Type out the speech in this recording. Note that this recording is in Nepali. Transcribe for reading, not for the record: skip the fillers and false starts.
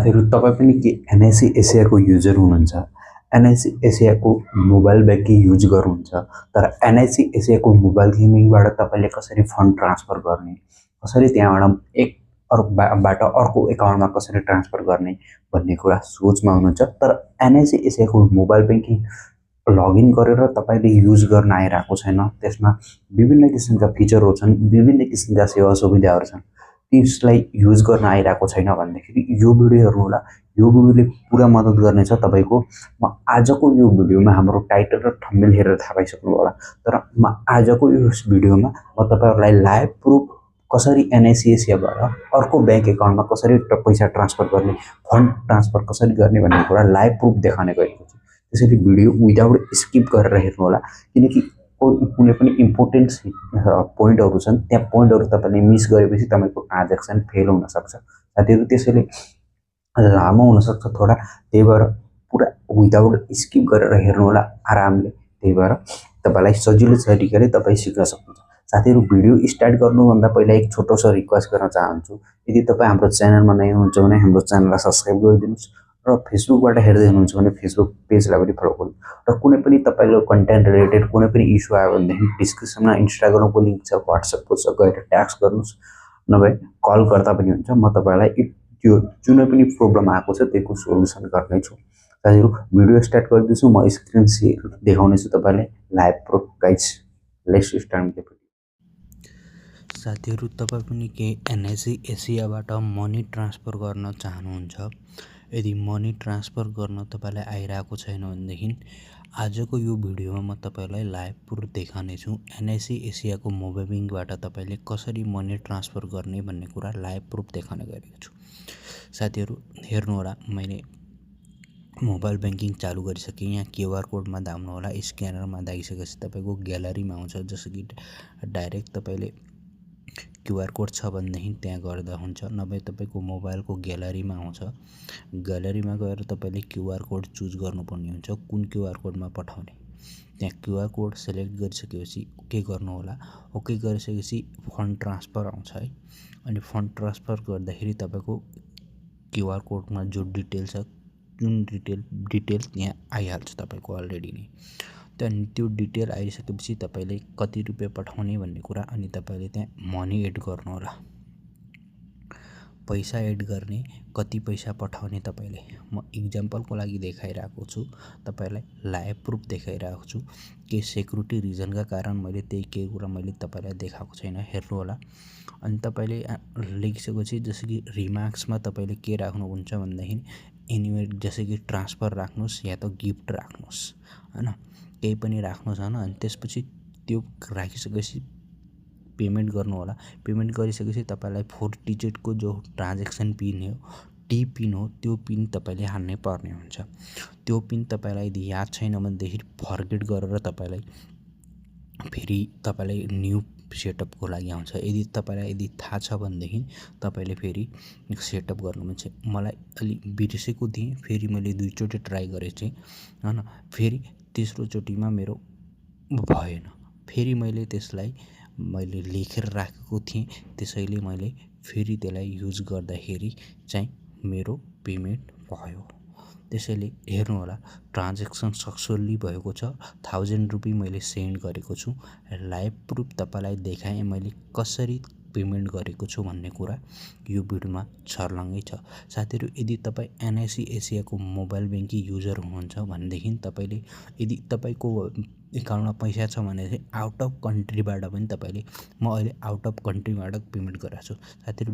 साथीहरु तपाईं पनि के एनआईसी एसियाको युजर हुनुहुन्छ? एनआईसी एसियाको मोबाइल बैंकिङ युज गर्नुहुन्छ तर एनआईसी एसियाको मोबाइल गेमिङबाट तपाईले कसरी फन्ड ट्रान्सफर गर्ने, कसरी त्यहाँबाट एक बाट अर्को एकाउन्टमा कसरी ट्रान्सफर गर्ने भन्ने कुरा सोचमा हुनुहुन्छ तर एनआईसी एसियाको मोबाइल बैंकिङ लगइन गरेर तपाईले युज गर्न आइराको छैन। त्यसमा विभिन्न किसिमका फिचरहरु छन्, विभिन्न किसिमका सेवा सुविधाहरु छन्। त्यसलाई युज गर्न आइराको छैन भन्दाखेरि यो भिडियो हेर्नु होला। यो भिडियोले पुरा मद्दत गर्नेछ तपाईको। म आजको यो भिडियोमा हाम्रो टाइटल र थम्बनेल हेरेर थाहा पाइसक्नु होला। तर म आजको यो भिडियोमा म तपाईहरुलाई लाइभ प्रुफ कसरी एनआईसी एसियाबाट अर्को बैंक एकाउन्टमा कसरी पैसा ट्रान्सफर गर्ने, फन्ड ट्रान्सफर कसरी गर्ने भन्ने कुरा लाइभ प्रुफ देखाउने गएको छु। त्यसैले भिडियो विदाउट स्किप गरेर हेर्नु होला किनकि कुनै पनि इम्पोर्टेन्ट पोइन्टहरु छन्, त्यहाँ पोइन्टहरु तपाईले मिस गरेपछि तपाईको ट्रान्ज्याक्सन फेल हुन सक्छ। साथीहरु त्यसैले लामो हुन सक्छ थोडा, त्यही भएर पुरा विदाउट स्किप गरेर हेर्नु होला आरामले। त्यही भएर तपाईलाई सजिलो तरिकाले तपाई सिक्न सक्नुहुन्छ। साथीहरु भिडियो स्टार्ट गर्नुभन्दा पहिला एक छोटो सा रिक्वेस्ट गर्न चाहन्छु। यदि तपाई हाम्रो च्यानलमा नयाँ हुनुहुन्छ भने हाम्रो च्यानललाई सब्स्क्राइब गरिदिनुस् र फेसबुकबाट हेर्दै हुनुहुन्छ भने फेसबुक पेजलाई पनि फलो गर्नु र कुनै पनि तपाईको कन्टेन्ट रिलेटेड कुनै पनि इस्यु आयो भनेदेखि डिस्क्रिप्सनमा इन्स्टाग्रामको लिंक छ, व्हाट्सएपको छ, गएर ट्याग्स गर्नुस्, नभए कल गर्दा पनि हुन्छ। म तपाईलाई त्यो जुनै पनि प्रब्लम आएको छ त्यसको सोलुसन गर्ने छु। साथीहरु भिडियो स्टार्ट गर्दैछु। म स्क्रिन शेयर देखाउने छु तपाईलाई live proof guys. Let's start the video. साथीहरु तपाई पनि के एनआईसी एसियाबाट मनी ट्रान्सफर गर्न चाहनुहुन्छ? यदि मनी ट्रान्सफर गर्न तपाईलाई आइराको छैन भनेदेखि आजको यो भिडियोमा म तपाईलाई लाइभ प्रुफ देखाउने छु। एनआईसी एसियाको मोबाइल बैंकबाट तपाईले कसरी मनी ट्रान्सफर गर्ने भन्ने कुरा लाइभ प्रुफ देखाउने गरेको छु। साथीहरु हेर्नु होला, मैले मोबाइल बैंकिङ चालू गरिसके। यहाँ क्यूआर कोडमा दाब्नु होला। स्क्यानरमा दागिसकेपछि तपाईको ग्यालरीमा आउँछ। जस्तो कि डाइरेक्ट तपाईले क्यूआर कोड छ भनेदेखि त्यहाँ गर्दा हुन्छ, नभए तपाईको मोबाइलको ग्यालरीमा आउँछ। ग्यालरीमा गएर तपाईले क्यूआर कोड चुज गर्नुपर्ने हुन्छ, कुन क्यूआर कोडमा पठाउने। त्यहाँ क्यूआर कोड सिलेक्ट गरिसकेपछि ओके गर्नु होला। ओके गरिसकेपछि फन्ड ट्रान्सफर आउँछ है। अनि फन्ड ट्रान्सफर गर्दाखेरि तपाईको क्यूआर कोडमा जो डिटेल छ, जुन डिटेल त्यहाँ आइहाल्छ तपाईको अलरेडी नै। त्यहाँ त्यो डिटेल आइसकेपछि तपाईले कति रुपैयाँ पठाउने भन्ने कुरा, अनि तपाईले त्यहाँ मनी एड गर्नु होला। पैसा एड गर्ने, कति पैसा पठाउने तपाईले। म एक्जाम्पलको लागि देखाइराको छु, तपाईलाई लाइभ प्रुफ देखाइराको छु। के सेक्युरिटी रिजनका कारण मैले त्यही केही कुरा मैले तपाईलाई देखाएको छैन, हेर्नु होला। अनि तपाईले लेखिसकेपछि जस्तो कि रिमार्क्समा तपाईले के राख्नुहुन्छ भन्दाखेरि एनिवे जस्तो कि ट्रान्सफर राख्नुस् या त गिफ्ट राख्नुस् हैन, केही पनि राख्नुस् हैन। अनि त्यसपछि त्यो राखिसकेपछि पेमेन्ट गर्नु होला। पेमेन्ट गरिसकेपछि तपाईलाई 4 डिजिटको जो ट्रान्ज्याक्सन पिन हो, टी पिन हो, त्यो पिन तपाईले हाल्नै पर्ने हुन्छ। त्यो पिन तपाईलाई यदि याद छैन भनेदेखि फर्गेट गरेर तपाईलाई फेरि तपाईलाई न्यू सेटअपको लागि आउँछ। यदि थाहा छ भनेदेखि तपाईले फेरि सेटअप गर्नुहुन्छ। मलाई अलि बिर्सेको थिएँ, फेरि मैले 2 चोटि ट्राई गरेछु हैन। फेरि तेस्रो चोटिमा मेरो भएन। फेरि मैले त्यसलाई लेखेर राखेको थिएँ, त्यसैले मैले फेरि त्यसलाई युज गर्दाखेरि चाहिँ मेरो पेमेन्ट भयो। त्यसैले हेर्नु होला, ट्रान्ज्याक्सन सक्सेसफुली भएको छ। 1000 रुपैयाँ मैले सेन्ड गरेको छु। लाइभ प्रुफ तपाईलाई देखाएँ मैले कसरी पेमेन्ट गरेको छु भन्ने कुरा यो भिडियोमा छर्लङ्गै छ। साथीहरु यदि तपाई एनआईसी एसियाको मोबाइल बैंकिङ युजर हुनुहुन्छ भनेदेखि तपाईले, यदि तपाईको एकाउन्टमा पैसा छ भने चाहिँ आउट अफ कन्ट्रीबाट पनि तपाईले, म अहिले आउट अफ कन्ट्रीबाट पेमेन्ट गरेको छु। साथीहरु